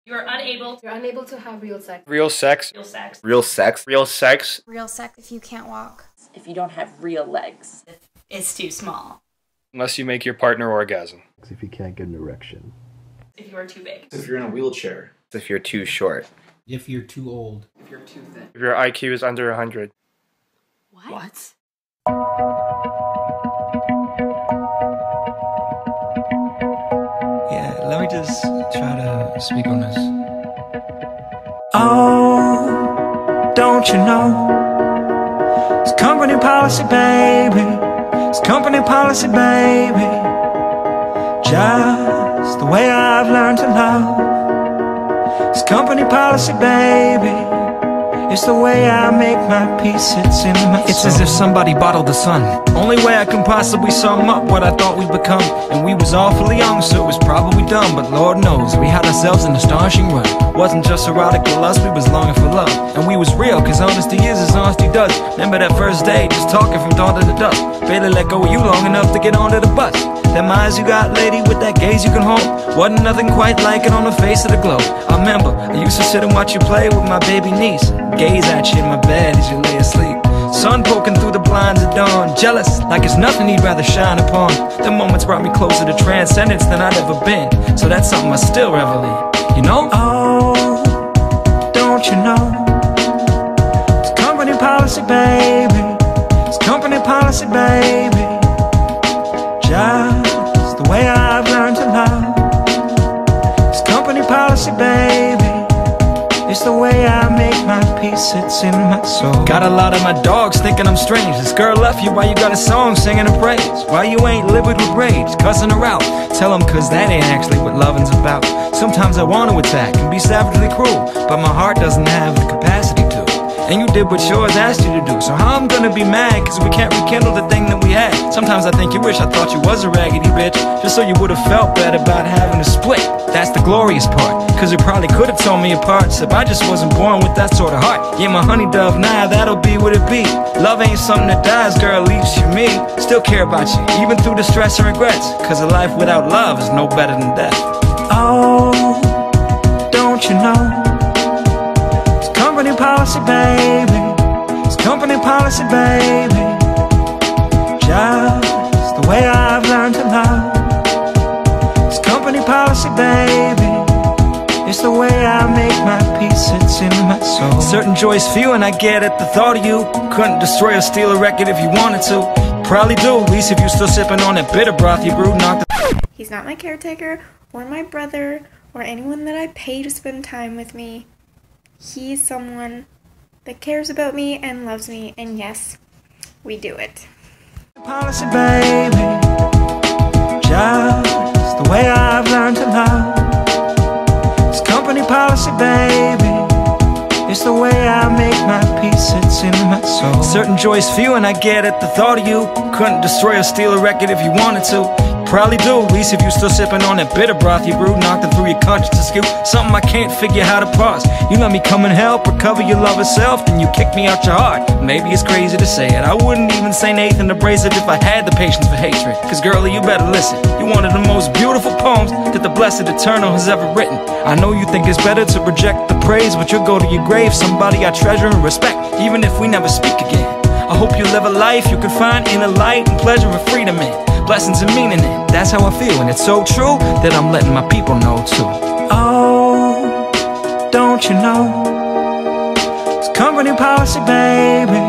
You're unable to have real sex. Real sex. Real sex. Real sex. Real sex. Real sex if you can't walk. If you don't have real legs. If it's too small. Unless you make your partner orgasm. If you can't get an erection. If you are too big. If you're in a wheelchair. If you're too short. If you're too old. If you're too thin. If your IQ is under 100. What? Yeah, let me just try to speak on this. Oh, don't you know? It's company policy, baby. It's company policy, baby. Just the way I've learned to love. It's company policy, baby. It's the way I make my peace, it's in my soul. It's as if somebody bottled the sun. Only way I can possibly sum up what I thought we'd become. And we was awfully young, so it was probably dumb. But Lord knows, we had ourselves an astonishing run. Wasn't just erotic for lust, we was longing for love. And we was real, cause honesty is as honesty does. Remember that first day, just talking from dawn to the dusk. Barely let go of you long enough to get onto the bus. Them eyes you got, lady, with that gaze you can hold. Wasn't nothing quite like it on the face of the globe. I remember, I used to sit and watch you play with my baby niece. Gaze at you in my bed as you lay asleep. Sun poking through the blinds at dawn. Jealous, like it's nothing he'd rather shine upon. The moments brought me closer to transcendence than I'd ever been. So that's something I still revel in. You know? Oh, don't you know? It's company policy, baby. It's company policy, baby. Just the way I've learned to love. It's company policy, baby. It's the way I make my peace, it's in my soul. Got a lot of my dogs thinking I'm strange. This girl left you, why you got a song singing her praise? Why you ain't livid with rage, cussing her out? Tell them cause that ain't actually what loving's about. Sometimes I want to attack and be savagely cruel, but my heart doesn't have the capacity to. And you did what yours asked you to do. So how I'm gonna be mad cause we can't rekindle the thing that we had? Sometimes I think you wish I thought you was a raggedy bitch, just so you would've felt bad about having to split. That's the glorious part, cause it probably could've torn me apart. So I just wasn't born with that sort of heart. Yeah, my honey dove, nah, that'll be what it be. Love ain't something that dies, girl, leaves you me. Still care about you, even through the stress and regrets. Cause a life without love is no better than death. Oh, don't you know? Company policy, baby. It's company policy, baby. Just the way I've learned to love. It's company policy, baby. It's the way I make my peace, it's in my soul. Certain joyous feeling I get at the thought of you. Couldn't destroy or steal a record if you wanted to. Probably do, at least if you're still sipping on that bitter broth you brewed. He's not my caretaker, or my brother, or anyone that I pay to spend time with me. He's someone that cares about me and loves me, and yes, we do it. Policy, baby. Just the way I've learned to love. It's company policy, baby. It's the way I make my peace, it's in my soul. Certain joyous feeling I get at the thought of you. Couldn't destroy or steal a record if you wanted to. Probably do, at least if you're still sipping on that bitter broth you brewed, knocked it through your conscience to skew. Something I can't figure how to pause. You let me come and help recover your love itself, then you kick me out your heart. Maybe it's crazy to say it, I wouldn't even say Nathan Abrasive if I had the patience for hatred. Cause girlie, you better listen. You're one of the most beautiful poems that the blessed eternal has ever written. I know you think it's better to reject the praise, but you'll go to your grave somebody I treasure and respect, even if we never speak again. I hope you live a life you can find inner light and pleasure and freedom in. Blessings and meaning in. That's how I feel, and it's so true that I'm letting my people know too. Oh, don't you know? It's company policy, baby.